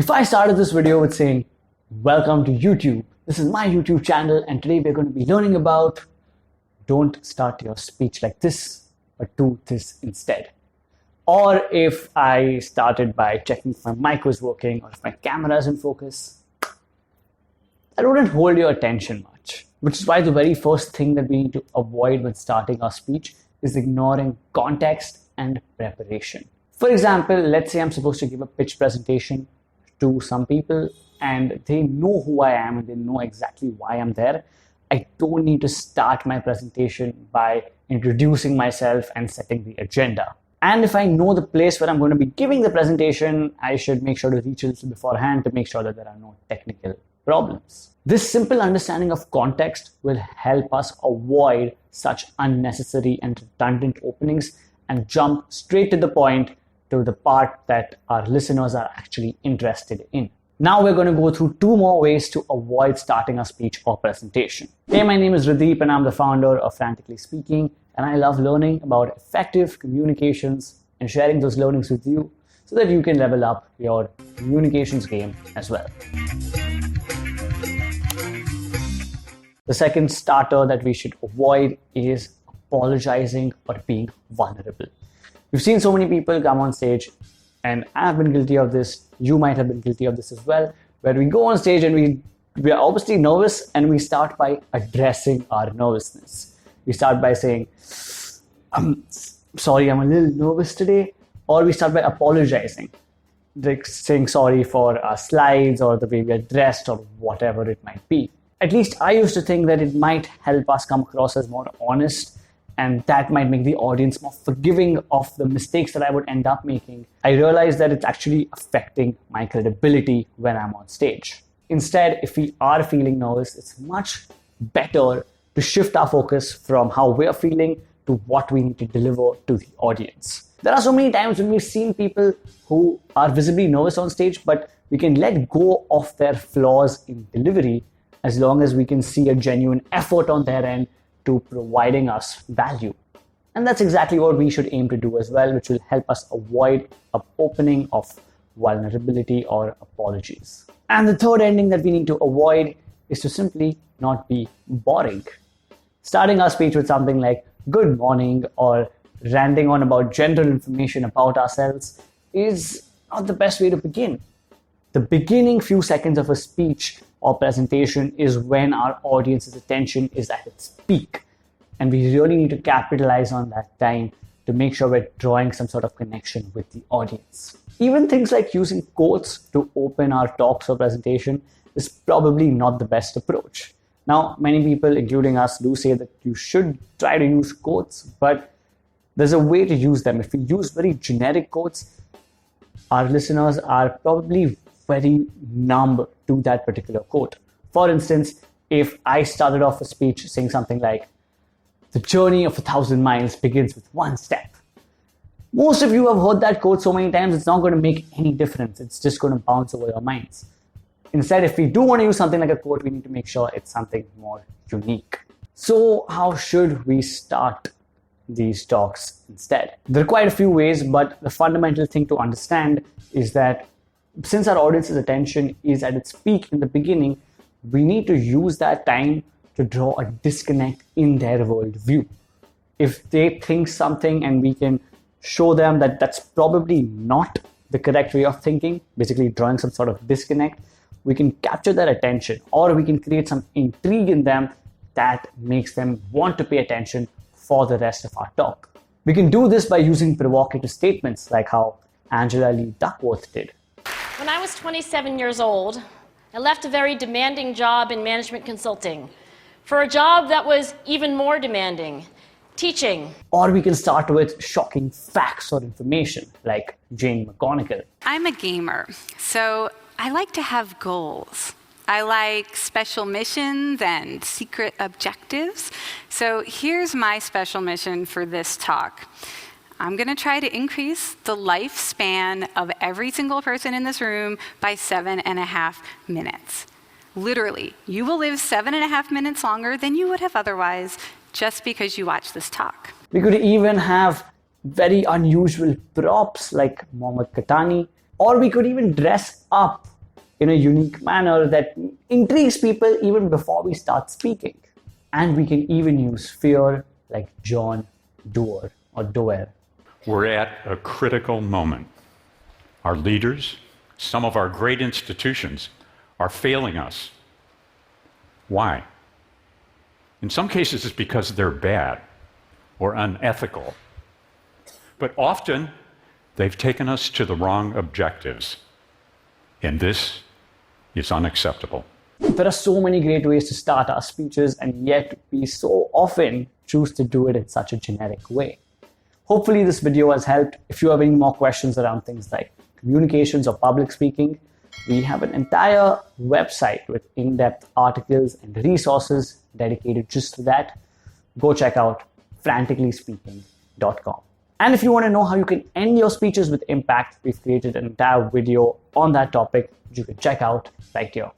If I started this video with saying, welcome to YouTube, this is my YouTube channel, and today we're going to be learning about don't start your speech like this, but do this instead. Or if I started by checking if my mic was working or if my camera is in focus, that wouldn't hold your attention much. Which is why the very first thing that we need to avoid when starting our speech is ignoring context and preparation. For example, let's say I'm supposed to give a pitch presentation to some people and they know who I am and they know exactly why I'm there. I don't need to start my presentation by introducing myself and setting the agenda. And if I know the place where I'm going to be giving the presentation, I should make sure to reach a little beforehand to make sure that there are no technical problems. This simple understanding of context will help us avoid such unnecessary and redundant openings and jump straight to the point, to the part that our listeners are actually interested in. Now we're going to go through 2 more ways to avoid starting a speech or presentation. Hey, my name is Radeep and I'm the founder of Frantically Speaking, and I love learning about effective communications and sharing those learnings with you so that you can level up your communications game as well. The second starter that we should avoid is apologizing or being vulnerable. We've seen so many people come on stage, and I've been guilty of this. You might have been guilty of this as well, where we go on stage and we are obviously nervous and we start by addressing our nervousness. We start by saying, I'm sorry, I'm a little nervous today. Or we start by apologizing, like saying sorry for our slides or the way we are dressed or whatever it might be. At least I used to think that it might help us come across as more honest, and that might make the audience more forgiving of the mistakes that I would end up making. I realized that it's actually affecting my credibility when I'm on stage. Instead, if we are feeling nervous, it's much better to shift our focus from how we're feeling to what we need to deliver to the audience. There are so many times when we've seen people who are visibly nervous on stage, but we can let go of their flaws in delivery as long as we can see a genuine effort on their end to providing us value. And that's exactly what we should aim to do as well, which will help us avoid an opening of vulnerability or apologies. And the third ending that we need to avoid is to simply not be boring. Starting our speech with something like good morning or ranting on about general information about ourselves is not the best way to begin. The beginning few seconds of a speech or presentation is when our audience's attention is at its peak. And we really need to capitalize on that time to make sure we're drawing some sort of connection with the audience. Even things like using quotes to open our talks or presentation is probably not the best approach. Now, many people, including us, do say that you should try to use quotes, but there's a way to use them. If we use very generic quotes, our listeners are probably very numb to that particular quote. For instance, if I started off a speech saying something like, the journey of 1,000 miles begins with 1 step. Most of you have heard that quote so many times, it's not going to make any difference. It's just going to bounce over your minds. Instead, if we do want to use something like a quote, we need to make sure it's something more unique. So how should we start these talks instead? There are quite a few ways, but the fundamental thing to understand is that since our audience's attention is at its peak in the beginning, we need to use that time to draw a disconnect in their worldview. If they think something and we can show them that that's probably not the correct way of thinking, basically drawing some sort of disconnect, we can capture their attention, or we can create some intrigue in them that makes them want to pay attention for the rest of our talk. We can do this by using provocative statements like how Angela Lee Duckworth did. When I was 27 years old, I left a very demanding job in management consulting for a job that was even more demanding, teaching. Or we can start with shocking facts or information like Jane McGonigal. I'm a gamer, so I like to have goals. I like special missions and secret objectives. So here's my special mission for this talk. I'm going to try to increase the lifespan of every single person in this room by 7.5 minutes. Literally, you will live 7.5 minutes longer than you would have otherwise just because you watched this talk. We could even have very unusual props like Mohammad Katani, or we could even dress up in a unique manner that intrigues people even before we start speaking. And we can even use fear like John Doerr or Doerr. We're at a critical moment. Our leaders, some of our great institutions, are failing us. Why? In some cases, it's because they're bad or unethical. But often, they've taken us to the wrong objectives. And this is unacceptable. There are so many great ways to start our speeches, and yet we so often choose to do it in such a generic way. Hopefully this video has helped. If you have any more questions around things like communications or public speaking, we have an entire website with in-depth articles and resources dedicated just to that. Go check out franticallyspeaking.com. And if you want to know how you can end your speeches with impact, we've created an entire video on that topic, which you can check out right here.